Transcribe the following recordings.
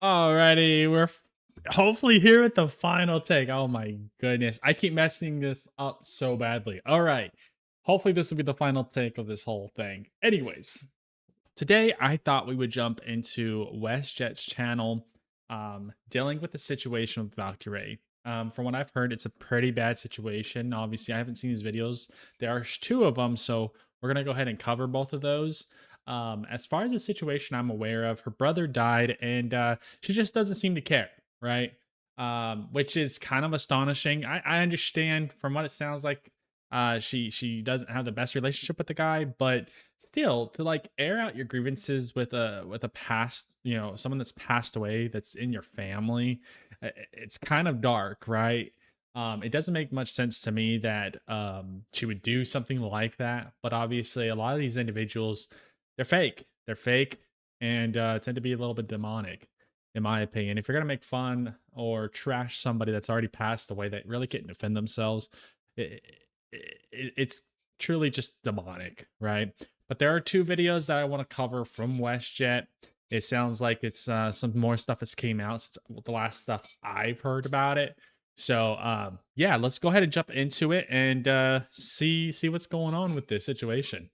Alrighty, hopefully here at the final take. Oh my goodness. I keep messing this up so badly. All right. Hopefully this will be the final take of this whole thing. Anyways, today I thought we would jump into Westjet's channel dealing with the situation with Valkyrae. From what I've heard, it's a pretty bad situation. Obviously, I haven't seen these videos. There are two of them, so we're gonna go ahead and cover both of those. As far as the situation I'm aware of, her brother died, and she just doesn't seem to care, right? Which is kind of astonishing. I understand from what it sounds like. She doesn't have the best relationship with the guy, but still, to like air out your grievances with a past, someone that's passed away that's in your family, it's kind of dark, right? It doesn't make much sense to me that she would do something like that, but obviously a lot of these individuals, they're fake and tend to be a little bit demonic, in my opinion. If you're gonna make fun or trash somebody that's already passed away that really can't defend themselves, it's truly just demonic, right? But there are two videos that I want to cover from WestJet. It sounds like it's some more stuff that's came out since the last stuff I've heard about it. So yeah, let's go ahead and jump into it and see what's going on with this situation.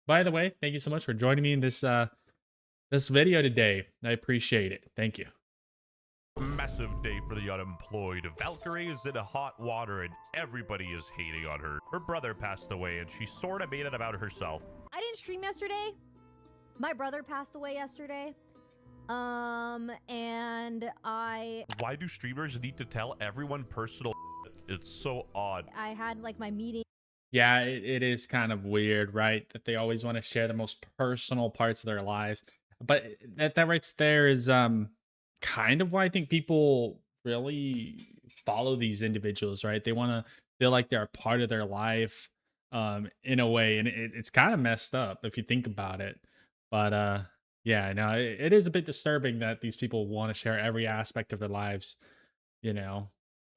By the way, thank you so much for joining me in this video today. I appreciate it. Thank you. Massive day for the unemployed. Valkyrae is in hot water and everybody is hating on her. Her brother passed away and she sort of made it about herself. I didn't stream yesterday. My brother passed away yesterday. And Why do streamers need to tell everyone personal? It's so odd. I had like my meeting. Yeah, it is kind of weird, right? That they always want to share the most personal parts of their lives. But that right there is kind of why I think people really follow these individuals, right? They want to feel like they're a part of their life in a way, and it's kind of messed up if you think about it. But yeah, no, it is a bit disturbing that these people want to share every aspect of their lives, you know.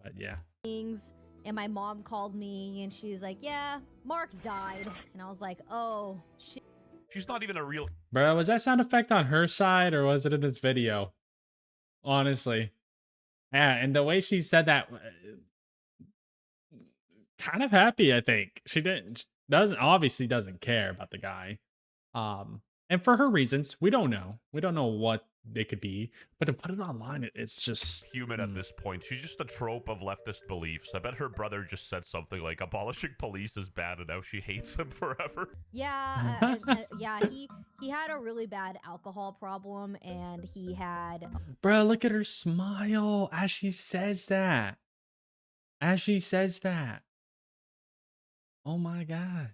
But yeah. Things, and my mom called me and she's like, yeah, Mark died. And I was like, oh shit. She's not even a real. Bro, was that sound effect on her side or was it in this video? Honestly. Yeah, and the way she said that, kind of happy, I think. She doesn't care about the guy. And for her reasons, we don't know. We don't know what they could be, but to put it online, it's just Human at this point. She's just a trope of leftist beliefs. I bet her brother just said something like abolishing police is bad and now she hates him forever. Yeah, yeah, he had a really bad alcohol problem and he had. Bro, look at her smile as she says that. As she says that. Oh my god.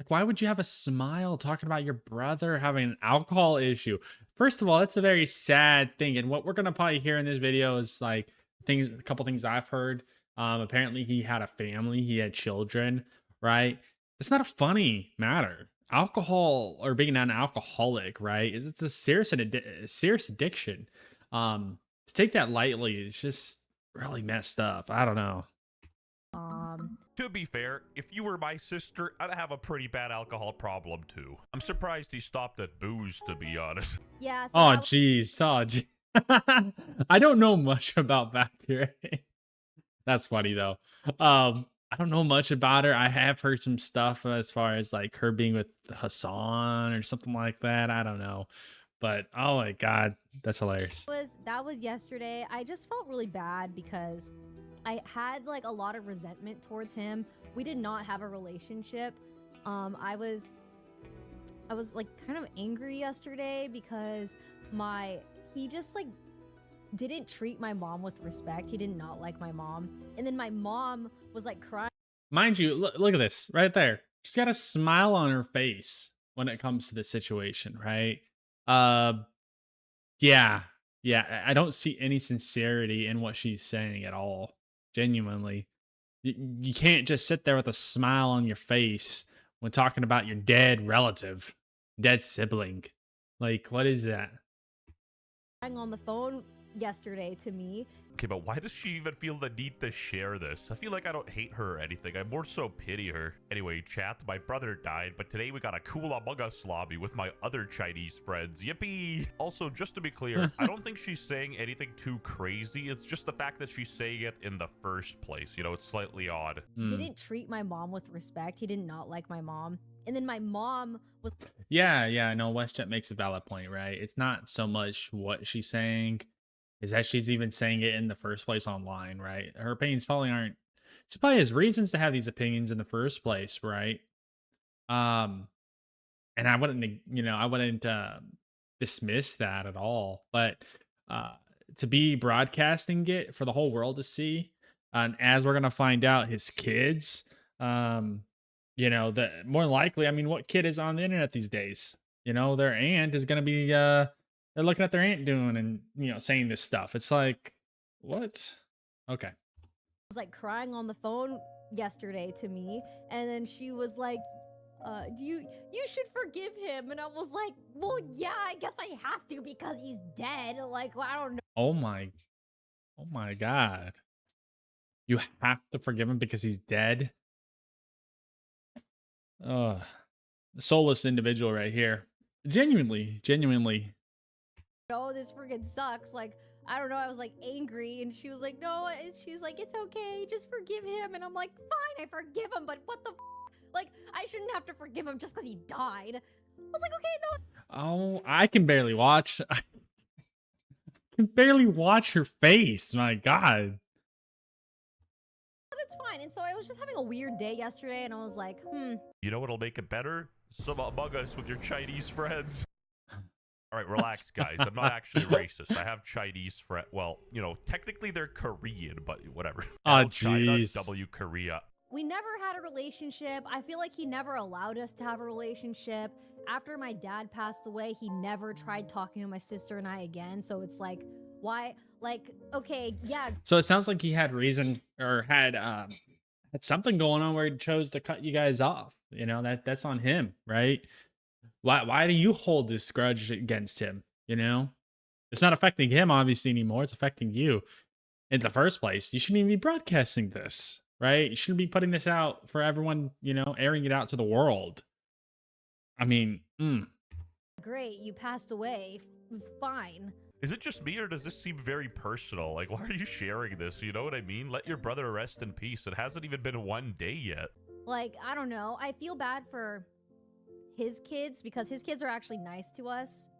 Like, why would you have a smile talking about your brother having an alcohol issue? First of all, that's a very sad thing. And what we're gonna probably hear in this video is like a couple things I've heard. Apparently he had a family, he had children, right? It's not a funny matter. Alcohol or being an alcoholic, right? Is it's a serious addiction. To take that lightly is just really messed up. I don't know. To be fair, if you were my sister, I'd have a pretty bad alcohol problem too. I'm surprised he stopped at booze, to be honest. Yeah. So Oh jeez. Oh gee. I don't know much about Valkyrae. That's funny though. I don't know much about her. I have heard some stuff as far as like her being with Hassan or something like that. I don't know. But oh my god, that's hilarious. that was yesterday. I just felt really bad because I had like a lot of resentment towards him. We did not have a relationship. I was like kind of angry yesterday because he just like didn't treat my mom with respect. He did not like my mom. And then my mom was like crying. Mind you, look at this right there. She's got a smile on her face when it comes to this situation, right? Uh yeah. Yeah, I don't see any sincerity in what she's saying at all. Genuinely. You can't just sit there with a smile on your face when talking about your dead relative, dead sibling. Like, what is that? On the phone yesterday to me. Okay, but why does she even feel the need to share this? I feel like I don't hate her or anything. I more so pity her. Anyway, chat, my brother died, but today we got a cool Among Us lobby with my other Chinese friends. Yippee! Also, just to be clear, I don't think she's saying anything too crazy. It's just the fact that she's saying it in the first place. You know, it's slightly odd. Didn't treat my mom with respect. He did not like my mom. And then my mom was Yeah, no, Westjet makes a valid point, right? It's not so much what she's saying, is that she's even saying it in the first place online, right? Her opinions probably aren't. She probably has reasons to have these opinions in the first place, right? Um, and I wouldn't, I wouldn't dismiss that at all. But uh, to be broadcasting it for the whole world to see, and as we're gonna find out, his kids, that more likely, I mean, what kid is on the internet these days? Their aunt is gonna be they're looking at their aunt doing and saying this stuff. It's like, what? Okay. like crying on the phone yesterday to me, and then she was like, you should forgive him. And I was like, well, yeah, I guess I have to because he's dead. Like, well, I don't know. Oh my God. You have to forgive him because he's dead. The soulless individual right here. Genuinely. No, this freaking sucks. Like, I don't know. I was like angry, and she was like, no, she's like, it's okay, just forgive him. And I'm like, fine, I forgive him, but what the like, I shouldn't have to forgive him just because he died. I was like, okay, no. Oh, I can barely watch. I can barely watch her face. My God. That's fine. And so I was just having a weird day yesterday, and I was like, You know what'll make it better? Some Among Us with your Chinese friends. All right, relax, guys. I'm not actually racist. I have Chinese friends. Well, technically they're Korean, but whatever. Oh, L China, jeez. W Korea. we never had a relationship. I feel like he never allowed us to have a relationship. After my dad passed away, he never tried talking to my sister and I again. So it's like, why? Like, okay, yeah. So it sounds like he had reason or had something going on where he chose to cut you guys off. That's on him, right? Why do you hold this grudge against him? It's not affecting him obviously anymore. It's affecting you. In the first place, you shouldn't even be broadcasting this, right? You shouldn't be putting this out for everyone, airing it out to the world. I mean, Great, you passed away. Fine. Is it just me, or does this seem very personal? Like, why are you sharing this? You know what I mean? Let your brother rest in peace. It hasn't even been one day yet. Like, I don't know. I feel bad for his kids because his kids are actually nice to us.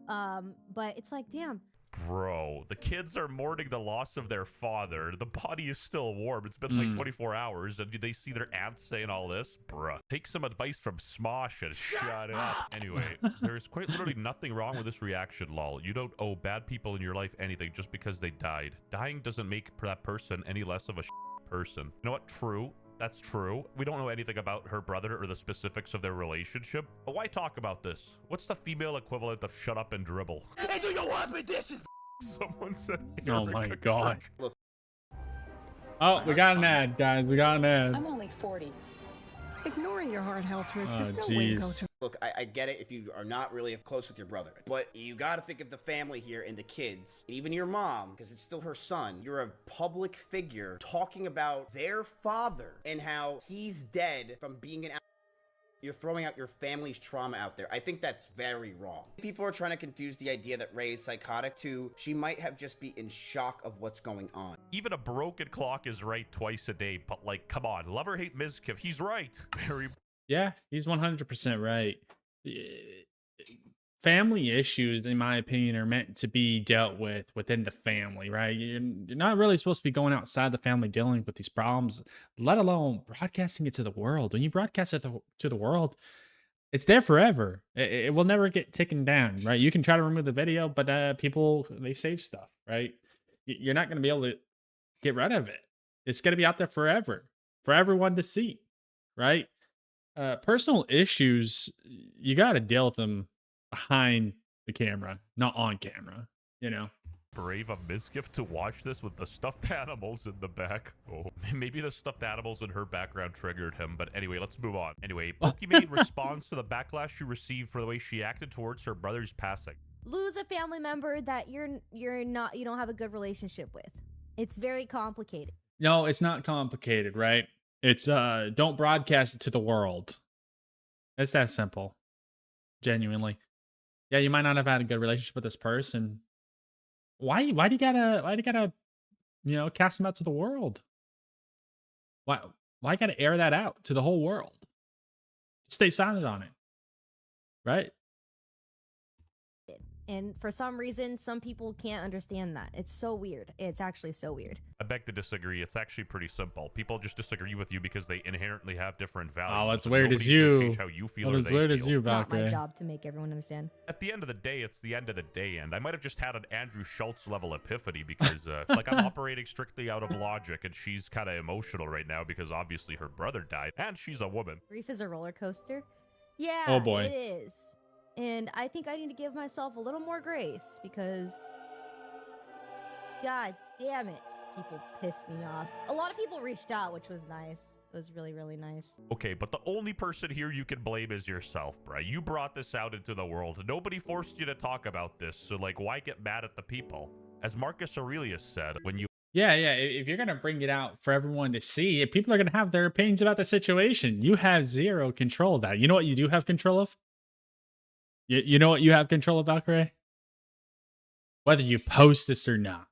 But it's like, damn. Bro, the kids are mourning the loss of their father. The body is still warm. It's been like 24 hours, and do they see their aunt saying all this? Bruh. Take some advice from Smosh and shut up. Anyway, there's quite literally nothing wrong with this reaction, lol. You don't owe bad people in your life anything just because they died. Dying doesn't make that person any less of a person. You know what? True. That's true. We don't know anything about her brother or the specifics of their relationship. But why talk about this? What's the female equivalent of shut up and dribble? Hey, do you want me dishes? Someone said. oh my Erica God. Look. Oh, we got an ad, guys. We got an ad. I'm only 40. Ignoring your heart health risk Oh, is no way to go jeez. to. Look, I get it if you are not really close with your brother, but you got to think of the family here and the kids, and even your mom, because it's still her son. You're a public figure talking about their father and how he's dead from being an. You're throwing out your family's trauma out there. I think that's very wrong. People are trying to confuse the idea that Ray is psychotic to she might have just be in shock of what's going on. Even a broken clock is right twice a day, but like, come on, love or hate Mizkif, he's right. Very. Yeah, he's 100% right. Family issues, in my opinion, are meant to be dealt with within the family, right? You're not really supposed to be going outside the family dealing with these problems, let alone broadcasting it to the world. When you broadcast it to the world, it's there forever. It will never get taken down, right? You can try to remove the video, but people, they save stuff, right? You're not going to be able to get rid of it. It's going to be out there forever for everyone to see, right? Personal issues, you got to deal with them behind the camera, not on camera, Brave of Mizkif to watch this with the stuffed animals in the back. Oh, maybe the stuffed animals in her background triggered him, but anyway, let's move on. Anyway, Pokimane responds to the backlash she received for the way she acted towards her brother's passing. lose a family member that you don't have a good relationship with. It's very complicated. No, it's not complicated, right? It's don't broadcast it to the world. It's that simple. Genuinely. Yeah, you might not have had a good relationship with this person. Why do you gotta cast them out to the world? Why why gotta air that out to the whole world? Stay silent on it. Right? And for some reason, some people can't understand that. It's so weird. It's actually so weird. I beg to disagree. It's actually pretty simple. People just disagree with you because they inherently have different values. Oh, what's and weird nobody's is gonna you. change how you feel What or is they weird is feel. you, Not my Valkyrae. job to make everyone understand. At the end of the day, it's the end of the day, and I might have just had an Andrew Schultz level epiphany because, like, I'm operating strictly out of logic, and she's kind of emotional right now because obviously her brother died, and she's a woman. Grief is a roller coaster. Yeah, Oh, boy. it is. And I think I need to give myself a little more grace because, god damn it, people piss me off. A lot of people reached out, which was nice. It was really, really nice. Okay, but the only person here you can blame is yourself, bruh. You brought this out into the world. Nobody forced you to talk about this, so, like, why get mad at the people? As Marcus Aurelius said, when you Yeah, yeah. If you're gonna bring it out for everyone to see, if people are gonna have their opinions about the situation, you have zero control of that. You know what you do have control of? You know what you have control of, Valkyrae? Whether you post this or not,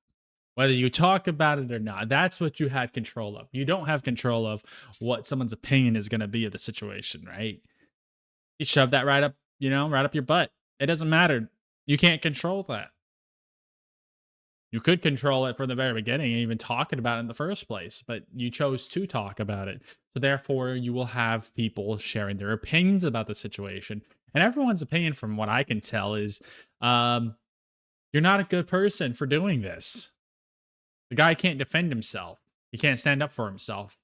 whether you talk about it or not, that's what you had control of. You don't have control of what someone's opinion is going to be of the situation, right? You shove that right up, right up your butt. It doesn't matter. You can't control that. You could control it from the very beginning and even talking about it in the first place, but you chose to talk about it. So therefore, you will have people sharing their opinions about the situation. And everyone's opinion, from what I can tell, is you're not a good person for doing this. The guy can't defend himself. He can't stand up for himself.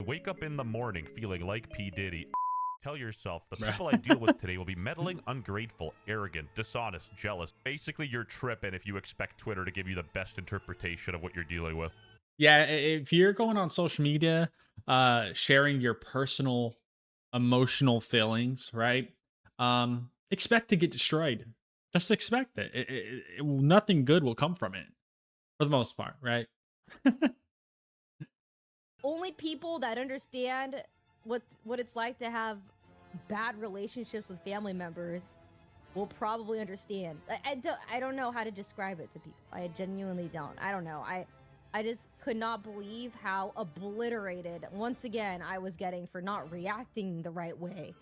wake up in the morning feeling like P. Diddy, tell yourself the people I deal with today will be meddling, ungrateful, arrogant, dishonest, jealous. Basically, you're tripping if you expect Twitter to give you the best interpretation of what you're dealing with. Yeah, if you're going on social media, sharing your personal emotional feelings, right? Expect to get destroyed. Just expect it. Nothing good will come from it, for the most part, right? Only people that understand what it's like to have bad relationships with family members will probably understand. I don't know how to describe it to people. I genuinely don't. I don't know. I just could not believe how obliterated once again I was getting for not reacting the right way.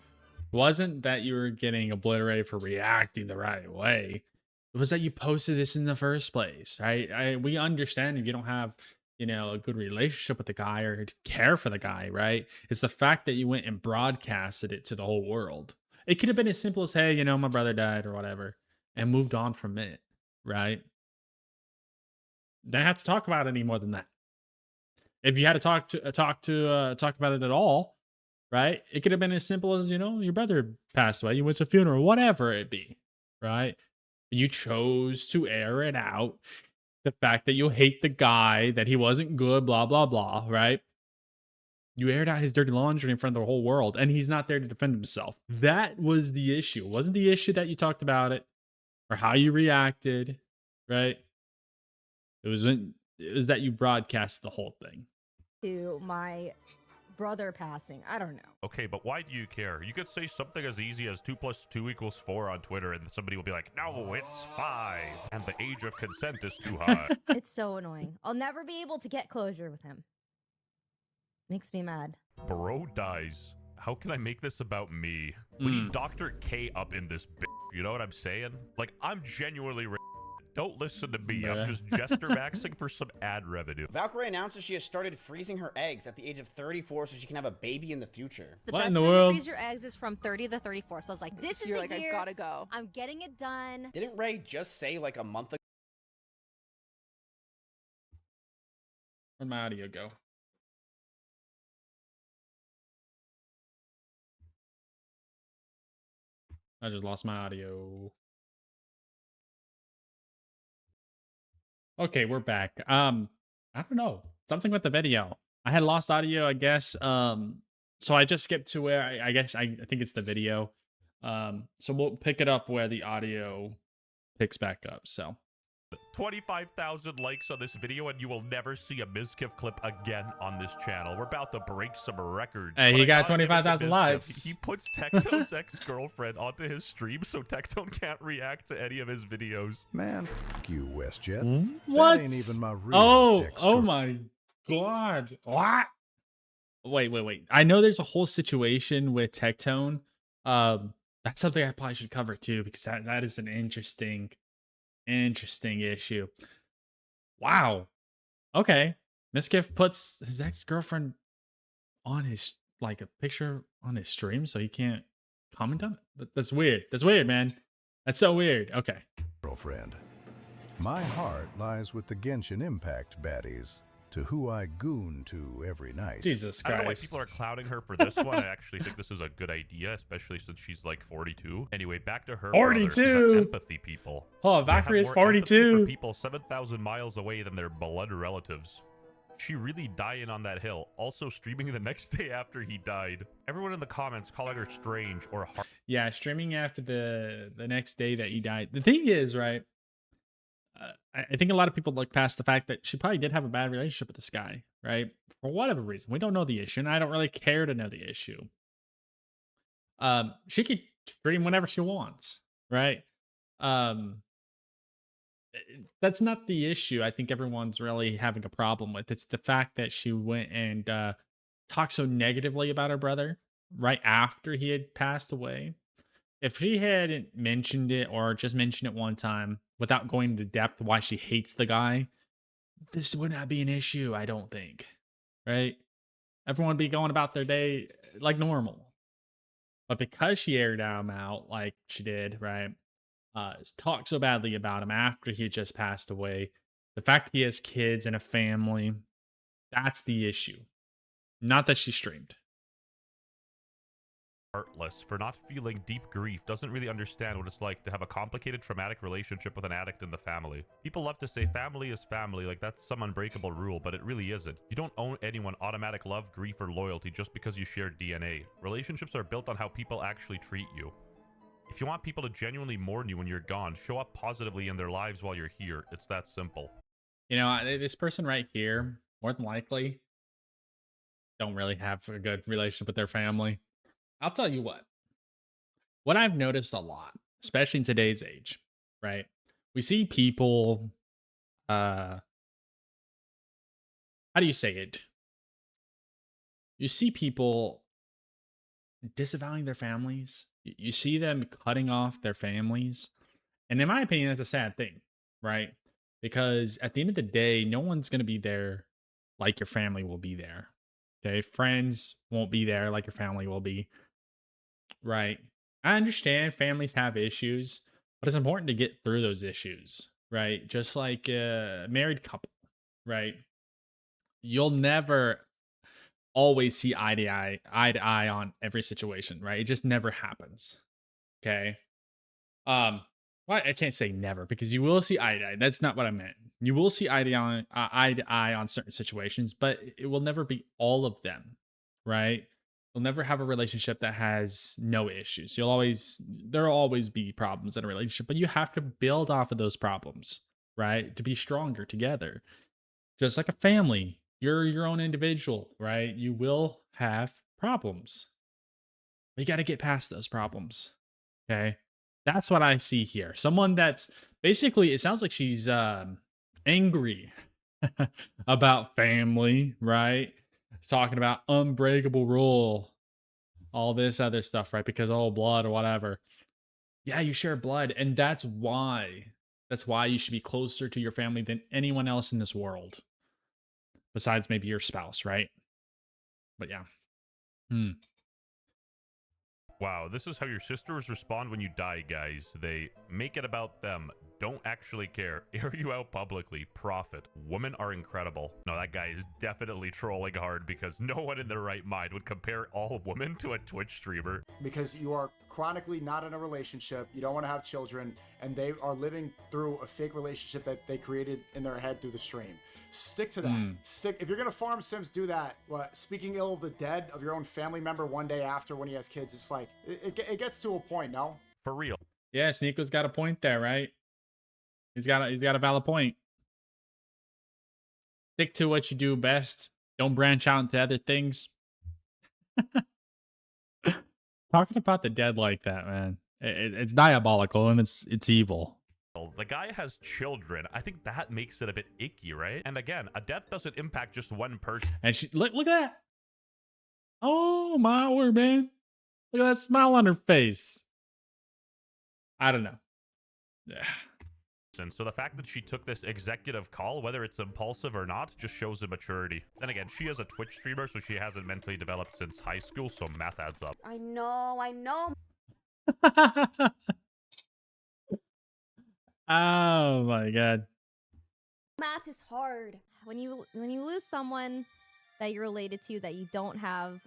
Wasn't that you were getting obliterated for reacting the right way. It was that you posted this in the first place, right? We understand if you don't have, a good relationship with the guy or care for the guy, right? It's the fact that you went and broadcasted it to the whole world. It could have been as simple as, hey, my brother died or whatever, and moved on from it, right? Didn't have to talk about it any more than that. If you had to talk about it at all, right? It could have been as simple as, your brother passed away, you went to a funeral, whatever it be, right? You chose to air it out. The fact that you hate the guy, that he wasn't good, blah, blah, blah, right? You aired out his dirty laundry in front of the whole world, and he's not there to defend himself. That was the issue. It wasn't the issue that you talked about it or how you reacted, right? It was that you broadcast the whole thing. To my brother passing. I don't know. Okay, but why do you care? You could say something as easy as 2 + 2 = 4 on Twitter, and somebody will be like, no, it's 5, and the age of consent is too high. It's so annoying. I'll never be able to get closure with him. Makes me mad. Bro dies. How can I make this about me? We need Dr. K up in this bitch. You know what I'm saying? Like, I'm genuinely don't listen to me. I'm just jester maxing for some ad revenue. Valkyrae announces she has started freezing her eggs at the age of 34 so she can have a baby in the future. The What best in the time world? to freeze your eggs is from 30 to 34. So I was like, this is You're the like, I year. gotta go. I'm getting it done. Didn't Ray just say like a month ago? Where'd my audio go? I just lost my audio. Okay, we're back. I don't know. Something with the video. I had lost audio, I guess. So I just skipped to where I think it's the video. So we'll pick it up where the audio picks back up. So 25,000 likes on this video and you will never see a Mizkif clip again on this channel. We're about to break some records. hey, But he I got gotta give it to 25,000 Mizkif. likes. He puts Tectone's ex-girlfriend onto his stream so Tectone can't react to any of his videos. Man, f you, Westjet. What? That ain't even my real Oh ex-girl. my god. What? Wait. I know there's a whole situation with Tectone. That's something I probably should cover too, because that is an interesting issue. Wow. Okay. Miskiff puts his ex-girlfriend on his, like, a picture on his stream so he can't comment on it. That's weird. That's weird, man. That's so weird. Okay. Girlfriend. My heart lies with the Genshin Impact baddies, to who I goon to every night. Jesus I don't know why Christ. people are clowning her for this one. I actually think this is a good idea, especially since she's like 42. Anyway, back to her. 42? Brother, the empathy people. Oh, They have Valkyrae is more empathy 42. For people 7,000 miles away than their blood relatives. She really dying on that hill. Also streaming the next day after he died. Everyone in the comments calling her strange or hard. Yeah, streaming after the next day that he died. The thing is, right? I think a lot of people look past the fact that she probably did have a bad relationship with this guy, right? For whatever reason, we don't know the issue, and I don't really care to know the issue. She could stream whenever she wants, right? That's not the issue. I think everyone's really having a problem with. It's the fact that she went and talked so negatively about her brother right after he had passed away. If she hadn't mentioned it or just mentioned it one time without going into depth why she hates the guy, this would not be an issue, I don't think. Right? Everyone would be going about their day like normal. But because she aired him out like she did, right? Talked so badly about him after he had just passed away. The fact he has kids and a family, that's the issue. Not that she streamed. Heartless for not feeling deep grief, doesn't really understand what it's like to have a complicated traumatic relationship with an addict in the family. People love to say family is family, like that's some unbreakable rule, but it really isn't. You don't owe anyone automatic love, grief, or loyalty just because you share DNA. Relationships are built on how people actually treat you. If you want people to genuinely mourn you when you're gone, show up positively in their lives while you're here. It's that simple. You know, this person right here, more than likely, don't really have a good relationship with their family. I'll tell you what I've noticed a lot, especially in today's age, right? We see people, how do you say it? You see people disavowing their families. You see them cutting off their families. And in my opinion, that's a sad thing, right? Because at the end of the day, no one's going to be there like your family will be there. Okay. Friends won't be there like your family will be. Right. I understand families have issues, but it's important to get through those issues, right? Just like a married couple, right? You'll never always see eye to eye on every situation, right? It just never happens. Okay. Well, I can't say never because you will see eye to eye. That's not what I meant. You will see eye to eye on certain situations, but it will never be all of them, right? You'll never have a relationship that has no issues. There'll always be problems in a relationship, but you have to build off of those problems, right? To be stronger together. Just like a family, you're your own individual, right? You will have problems. But you got to get past those problems. Okay. That's what I see here. Someone that's basically, it sounds like she's angry about family, right? Talking about unbreakable rule, all this other stuff, right? Because blood or whatever. Yeah, you share blood, and that's why you should be closer to your family than anyone else in this world, besides maybe your spouse, right? But yeah. Wow, this is how your sisters respond when you die, guys. They make it about them. Don't actually care. Air you out publicly. Profit. Women are incredible. No, that guy is definitely trolling hard because no one in their right mind would compare all women to a Twitch streamer. Because you are chronically not in a relationship, you don't want to have children, and they are living through a fake relationship that they created in their head through the stream. Stick to that. If you're gonna farm Sims, do that. Speaking ill of the dead, of your own family member one day after when he has kids, it's like it gets to a point, no? For real. Yeah, Sneako's got a point there, right? He's got a valid point. Stick to what you do best. Don't branch out into other things. Talking about the dead like that, man, it's diabolical and it's evil. The guy has children. I think that makes it a bit icky, right? And again, a death doesn't impact just one person. And she look at that. Oh my word, man! Look at that smile on her face. I don't know. Yeah. And so the fact that she took this executive call, whether it's impulsive or not, just shows the maturity. Then again, she is a Twitch streamer, so she hasn't mentally developed since high school, so math adds up. I know. Oh my god. Math is hard. When you lose someone that you're related to that you don't have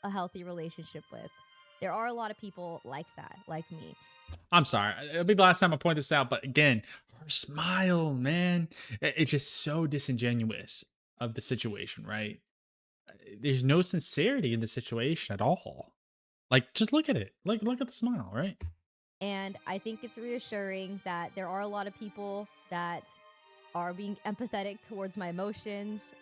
a healthy relationship with, there are a lot of people like that, like me. I'm sorry. It'll be the last time I point this out, but again, her smile, man, it's just so disingenuous of the situation, right? There's no sincerity in the situation at all. Like, just look at it. Like, look at the smile, right? And I think it's reassuring that there are a lot of people that are being empathetic towards my emotions.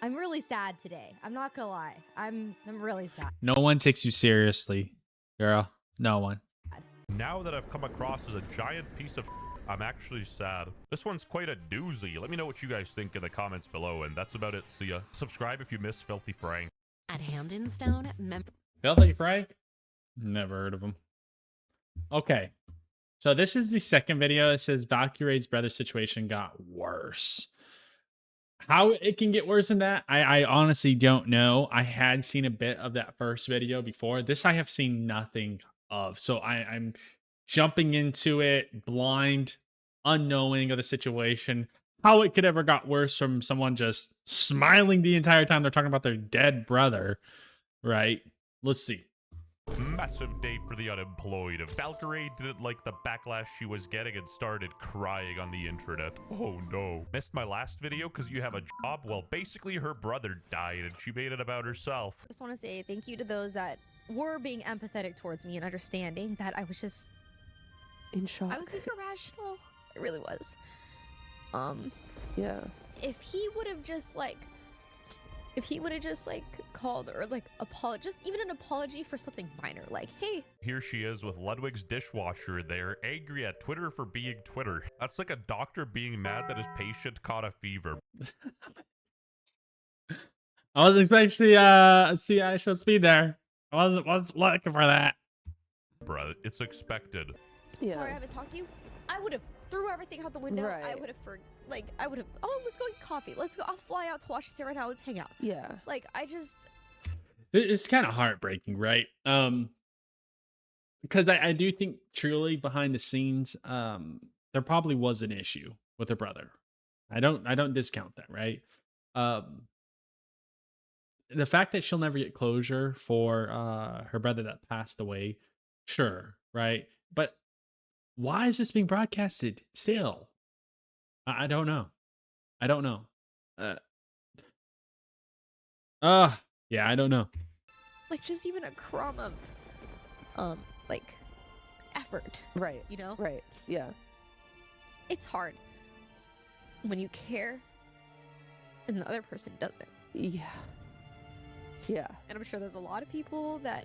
I'm really sad today. I'm not gonna lie. I'm really sad. No one takes you seriously, girl. No one. Now that I've come across as a giant piece of I'm actually sad. This one's quite a doozy. Let me know what you guys think in the comments below, and that's about it. See ya. Subscribe if you miss Filthy Frank. At Hamdenstone, Filthy Frank? Never heard of him. Okay. So this is the second video. It says Valkyrae's brother situation got worse. How it can get worse than that, I honestly don't know. I had seen a bit of that first video before. This I have seen nothing of. So I'm jumping into it blind, unknowing of the situation. How it could ever got worse from someone just smiling the entire time they're talking about their dead brother, right? Let's see. Massive day for the unemployed. Valkyrae didn't like the backlash she was getting and started crying on the internet. Oh no. Missed my last video because you have a job? Well, basically her brother died and she made it about herself. Just want to say thank you to those that were being empathetic towards me and understanding that I was just in shock. I was being irrational. I really was. Yeah. If he would have just called or like just even an apology for something minor, like, hey. Here she is with Ludwig's dishwasher there, angry at Twitter for being Twitter. That's like a doctor being mad that his patient caught a fever. I was expecting CI show speed there. I wasn't looking for that. Bruh, it's expected. Yeah. Sorry I haven't talked to you. I would have threw everything out the window. Right. I would have oh, let's go get coffee. Let's go. I'll fly out to Washington right now. Let's hang out. Yeah. Like, It's kind of heartbreaking, right? Because I do think truly behind the scenes, there probably was an issue with her brother. I don't discount that, right? The fact that she'll never get closure for her brother that passed away, sure, right? But why is this being broadcasted still? I don't know. I don't know. Yeah, I don't know. like, just even a crumb of, like, effort. Right. You know? Right. Yeah. It's hard when you care and the other person doesn't. Yeah. Yeah. And I'm sure there's a lot of people that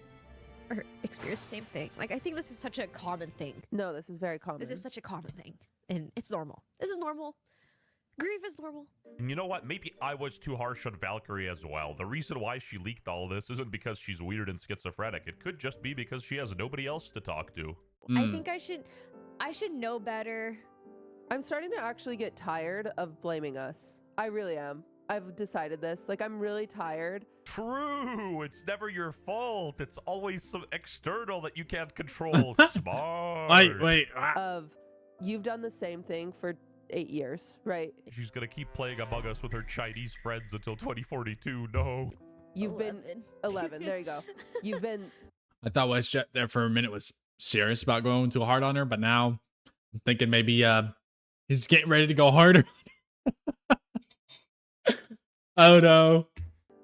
experience the same thing. Like, I think this is such a common thing. No, this is very common. This is such a common thing. And it's normal. This is normal. Grief is normal. And you know what? Maybe I was too harsh on Valkyrae as well. The reason why she leaked all this isn't because she's weird and schizophrenic. It could just be because she has nobody else to talk to. I think I should know better. I'm starting to actually get tired of blaming us. I really am. I've decided this. Like, I'm really tired. True. It's never your fault. It's always some external that you can't control. Smart. Wait. Of you've done the same thing for 8 years, right? She's gonna keep playing Among Us with her Chinese friends until 2042. No. You've been 11. There you go. You've been I thought Westjet there for a minute was serious about going too hard on her, but now I'm thinking maybe he's getting ready to go harder. Oh no.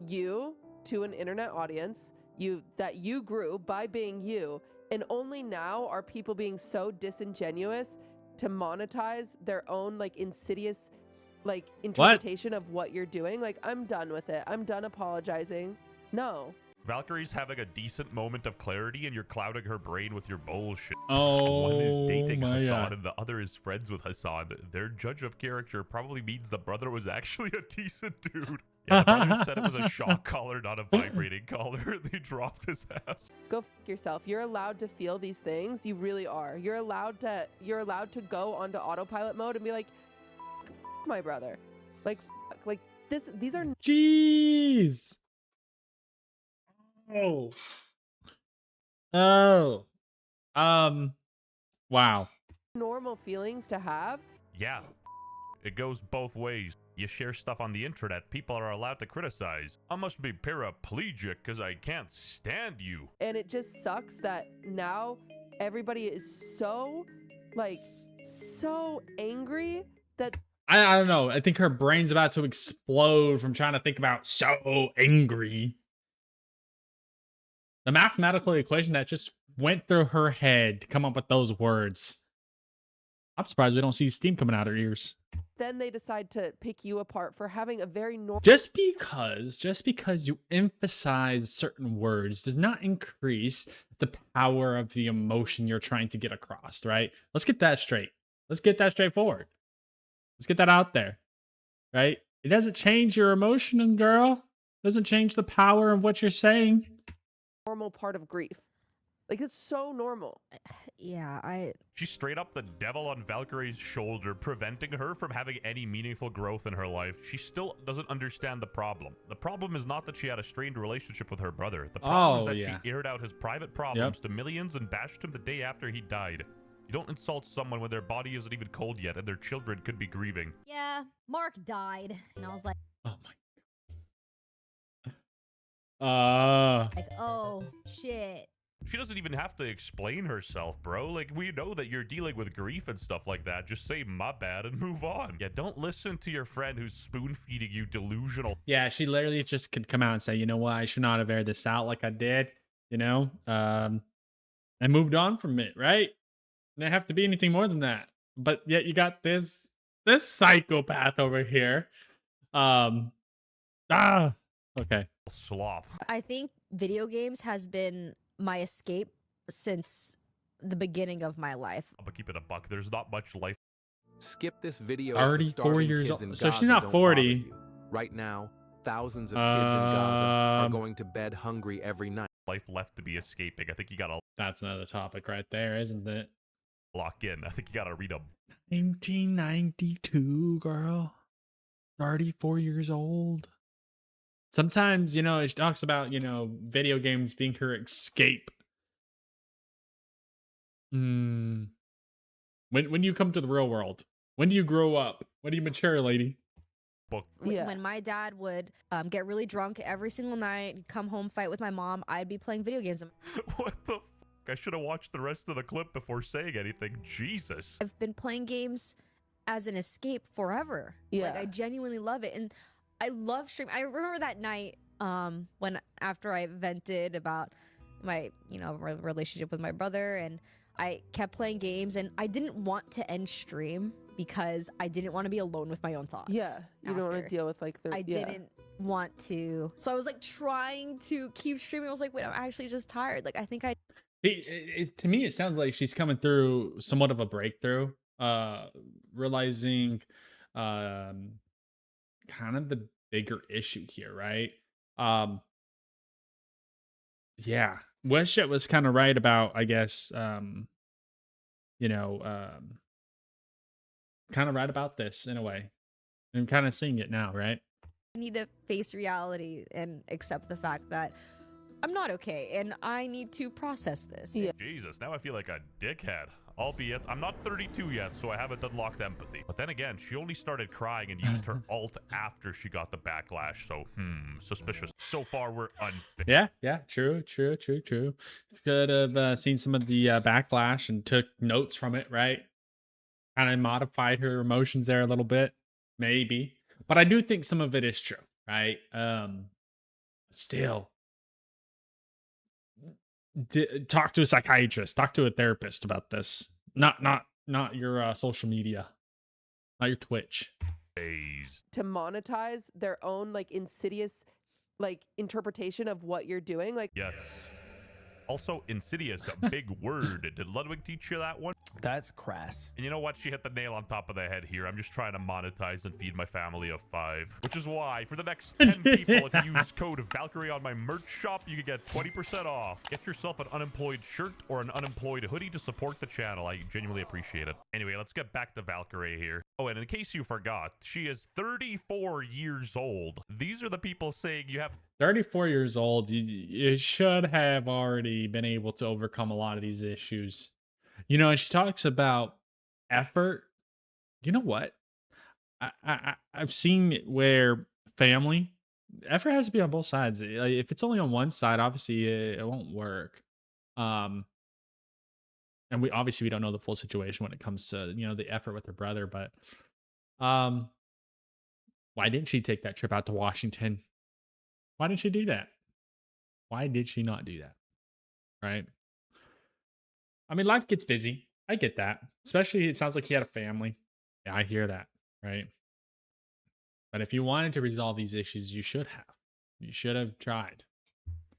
you to an internet audience, that you grew by being you, and only now are people being so disingenuous to monetize their own like insidious like interpretation of what you're doing. Like, I'm done with it. I'm done apologizing. No. Valkyrie's having a decent moment of clarity, and you're clouding her brain with your bullshit. Oh, One is dating my Hassan, God. and the other is friends with Hassan. Their judge of character probably means the brother was actually a decent dude. Yeah, the brother said it was a shock collar, not a vibrating collar. They dropped his ass. Go f yourself. You're allowed to feel these things. You really are. You're allowed to go onto autopilot mode and be like, F my brother. Like these are Jeez. Oh. Oh. Wow. normal feelings to have. Yeah, it goes both ways. You share stuff on the internet, people are allowed to criticize. I must be paraplegic because I can't stand you. And it just sucks that now everybody is so angry that I don't know. I think her brain's about to explode from trying to think about so angry. The mathematical equation that just went through her head to come up with those words. I'm surprised we don't see steam coming out her ears. then they decide to pick you apart for having a very normal. Just because you emphasize certain words does not increase the power of the emotion you're trying to get across, right? Let's get that straight. Let's get that straightforward. Let's get that out there, right? It doesn't change your emotion, girl. It doesn't change the power of what you're saying. normal part of grief. Like, it's so normal. Yeah, She's straight up the devil on Valkyrie's shoulder, preventing her from having any meaningful growth in her life. She still doesn't understand the problem. The problem is not that she had a strained relationship with her brother. The problem is that she aired out his private problems to millions and bashed him the day after he died. You don't insult someone when their body isn't even cold yet and their children could be grieving. yeah. Mark died, and I was like, Oh my. oh shit. She doesn't even have to explain herself, bro. Like, we know that you're dealing with grief and stuff like that. Just say, my bad, and move on. Yeah, don't listen to your friend who's spoon-feeding you delusional. Yeah, she literally just could come out and say, you know what, I should not have aired this out like I did, you know? I moved on from it, right? Didn't have to be anything more than that. But yet you got this psychopath over here. Okay. Slop. I think video games has been my escape since the beginning of my life. I'm gonna keep it a buck. There's not much life. Skip this video. Already 4 years old. So she's not 40. Right now, thousands of kids in Gaza are going to bed hungry every night. Life left to be escaping. I think you gotta That's another topic right there, isn't it? lock in. I think you gotta read them. 1992, girl. 34 years old. Sometimes, you know, it talks about, you know, video games being her escape. When do you come to the real world? When do you grow up? When do you mature, lady? Book. Yeah. When my dad would get really drunk every single night, come home, fight with my mom, I'd be playing video games. What the f? I should have watched the rest of the clip before saying anything. Jesus. I've been playing games as an escape forever. Yeah. Like, I genuinely love it. And I love stream. I remember that night when after I vented about my, you know, relationship with my brother, and I kept playing games, and I didn't want to end stream because I didn't want to be alone with my own thoughts. Yeah. You don't want to after. deal with like the. I didn't want to. So I was like trying to keep streaming. I was like, wait, I'm actually just tired. Like, I think I. To me, it sounds like she's coming through somewhat of a breakthrough, realizing kind of the bigger issue here, right? Yeah, Westjet was kind of right about, I guess, you know, kind of right about this in a way. I'm kind of seeing it now, right? I need to face reality and accept the fact that I'm not okay, and I need to process this. Yeah. Jesus, now I feel like a dickhead. albeit I'm not 32 yet, so I haven't unlocked empathy. But then again, she only started crying and used her alt after she got the backlash, so suspicious. So far, we're unfit. Yeah, true. Could have seen some of the backlash and took notes from it, right? Kind of modified her emotions there a little bit, maybe. But I do think some of it is true, right? Still, talk to a psychiatrist, talk to a therapist about this. Not your social media, not your Twitch. To monetize their own like insidious like interpretation of what you're doing. Like, yes. Also, insidious, a big word. Did Ludwig teach you that one? That's crass. And you know what? She hit the nail on top of the head here. I'm just trying to monetize and feed my family of 5. Which is why, for the next 10 people, if you use code Valkyrae on my merch shop, you can get 20% off. Get yourself an unemployed shirt or an unemployed hoodie to support the channel. I genuinely appreciate it. Anyway, let's get back to Valkyrae here. Oh, and in case you forgot, she is 34 years old. These are the people saying you have 34 years old. You should have already been able to overcome a lot of these issues. You know, and she talks about effort. You know what? I've seen it where family effort has to be on both sides. If it's only on one side, obviously it won't work. And we don't know the full situation when it comes to, you know, the effort with her brother, but why didn't she take that trip out to Washington? Why didn't she do that? Why did she not do that? Right? I mean, life gets busy. I get that. Especially, it sounds like he had a family. Yeah, I hear that. Right? But if you wanted to resolve these issues, you should have. You should have tried.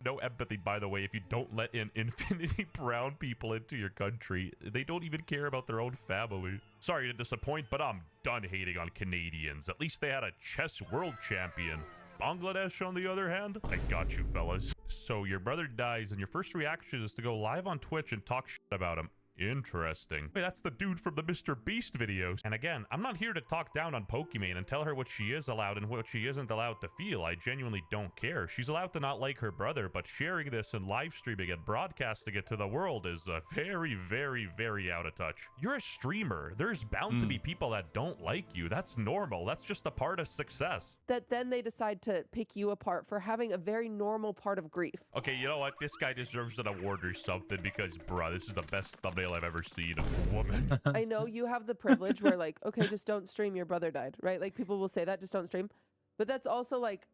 no empathy, by the way, if you don't let in infinity brown people into your country. They don't even care about their own family. Sorry to disappoint, but I'm done hating on Canadians. At least they had a chess world champion. Bangladesh, on the other hand, I got you, fellas. So your brother dies, and your first reaction is to go live on Twitch and talk shit about him. Interesting. Wait, that's the dude from the Mr. Beast videos. And again, I'm not here to talk down on Pokimane and tell her what she is allowed and what she isn't allowed to feel. I genuinely don't care. She's allowed to not like her brother, but sharing this and live streaming and broadcasting it to the world is very, very, very out of touch. You're a streamer. There's bound to be people that don't like you. That's normal. That's just a part of success. That then they decide to pick you apart for having a very normal part of grief. Okay, you know what? This guy deserves an award or something because, bruh, this is the best thumbnail I've ever seen. A woman. I know you have the privilege where, like, okay, just don't stream, your brother died, right? Like, people will say that, just don't stream. But that's also, like,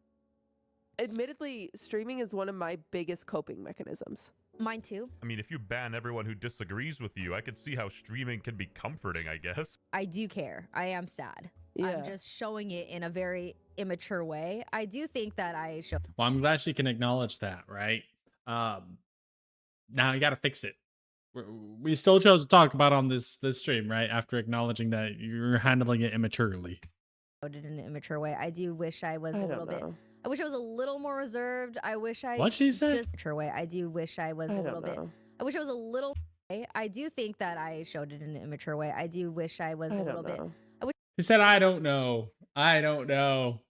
admittedly, streaming is one of my biggest coping mechanisms. Mine too. I mean, if you ban everyone who disagrees with you, I can see how streaming can be comforting, I guess. I do care. I am sad. Yeah. I'm just showing it in a very immature way. I do think that I show. Well, I'm glad she can acknowledge that, right? Now you got to fix it. We still chose to talk about on this stream, right? After acknowledging that you're handling it immaturely. It in an immature way. I do wish I was a little bit. I wish I was a little more reserved. I wish I. What'd she say? Just mature way. I do wish I was a little bit. I wish I was a little. I do think that I showed it in an immature way. I do wish I was a little bit. He said, I don't know. I don't know.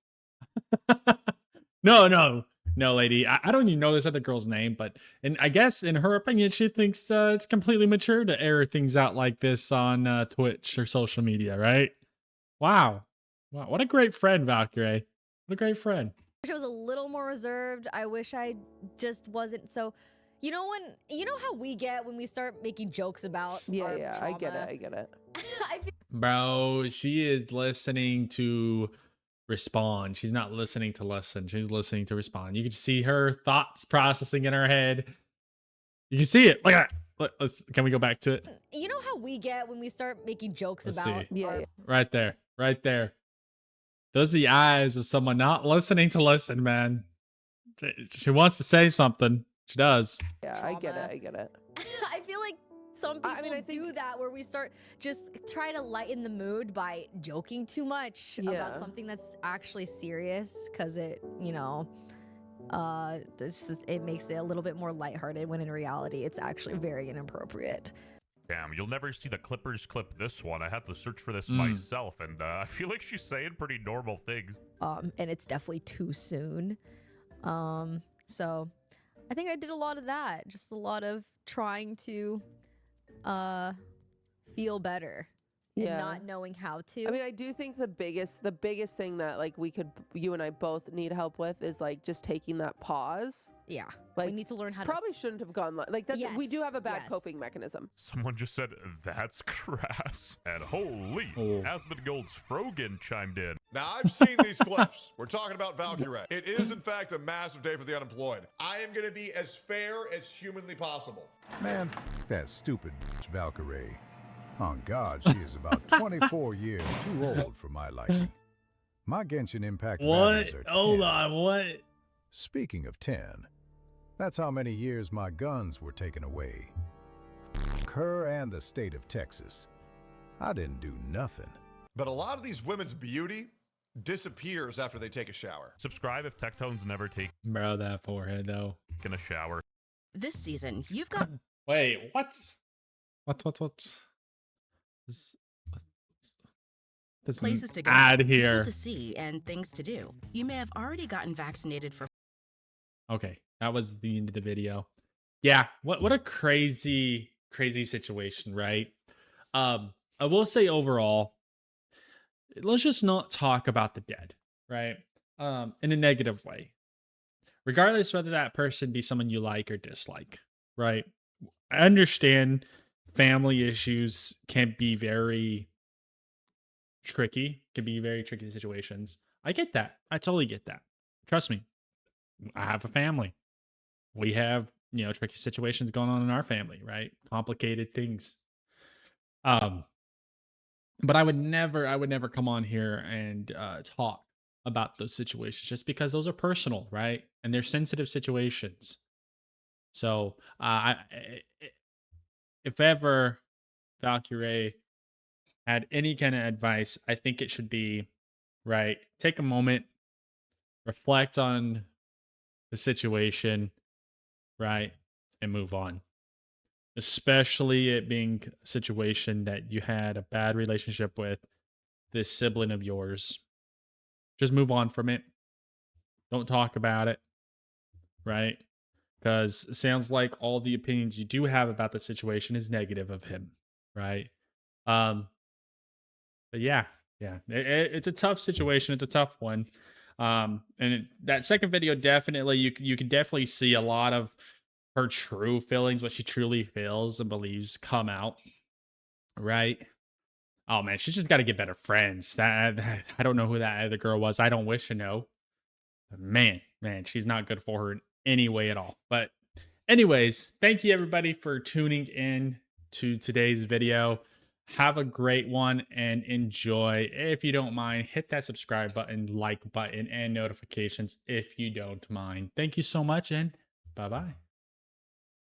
No, lady. I don't even know this other girl's name, but and I guess in her opinion, she thinks it's completely mature to air things out like this on Twitch or social media, right? Wow. What a great friend, Valkyrae. What a great friend. I wish I was a little more reserved. I wish I just wasn't so. You know how we get when we start making jokes about our trauma? I get it. Bro, she is listening to respond. She's not listening to listen. She's listening to respond. You can see her thoughts processing in her head. You can see it. Look at that. Can we go back to it? You know how we get when we start making jokes Let's about see. our Right there. Those are the eyes of someone not listening to listen, man. She wants to say something. She does. Yeah, trauma. I get it. I feel like some people I do that where we start just try to lighten the mood by joking too much about something that's actually serious because it, it makes it a little bit more lighthearted when in reality it's actually very inappropriate. Damn, you'll never see the Clippers clip this one. I had to search for this myself, and I feel like she's saying pretty normal things. And it's definitely too soon. So I think I did a lot of that. Just a lot of trying to feel better and not knowing how to. I mean, I do think the biggest thing that like you and I both need help with is like just taking that pause. Yeah. Like, we need to learn how probably shouldn't have gone like that's we do have a bad coping mechanism. Someone just said, that's crass. And holy, Asmongold's Frogan chimed in. Now, I've seen these clips. We're talking about Valkyrae. It is, in fact, a massive day for the unemployed. I am going to be as fair as humanly possible. Man, that stupid Valkyrae. On God, she is about 24 years too old for my liking. My Genshin Impact values are 10. Hold on, what? Speaking of 10, that's how many years my guns were taken away. Her and the state of Texas. I didn't do nothing. But a lot of these women's beauty disappears after they take a shower. Subscribe if Tectone's never taken Bro, that forehead, though. a shower. This season, you've got... Wait, what? What? This places to go, ad here. people to see, and things to do. You may have already gotten vaccinated for... Okay, that was the end of the video. Yeah, what a crazy situation, right? I will say overall, let's just not talk about the dead, right? In a negative way. Regardless whether that person be someone you like or dislike, right? I understand family issues can be very tricky, situations. I get that. I totally get that. Trust me. I have a family. We have, tricky situations going on in our family, right? Complicated things. But I would never come on here and talk about those situations just because those are personal, right? And they're sensitive situations. So, if ever Valkyrae had any kind of advice, I think it should be, right, take a moment, reflect on the situation, right, and move on. Especially it being a situation that you had a bad relationship with this sibling of yours. Just move on from it. Don't talk about it, right? Because it sounds like all the opinions you do have about the situation is negative of him, right? But yeah, it's a tough situation. It's a tough one. That second video, definitely, you can definitely see a lot of her true feelings, what she truly feels and believes come out, right? Oh man, she's just got to get better friends. I don't know who that other girl was. I don't wish to know. But man, she's not good for her in any way at all. But anyways, thank you everybody for tuning in to today's video. Have a great one and enjoy. If you don't mind, hit that subscribe button, like button, and notifications if you don't mind. Thank you so much, and bye-bye.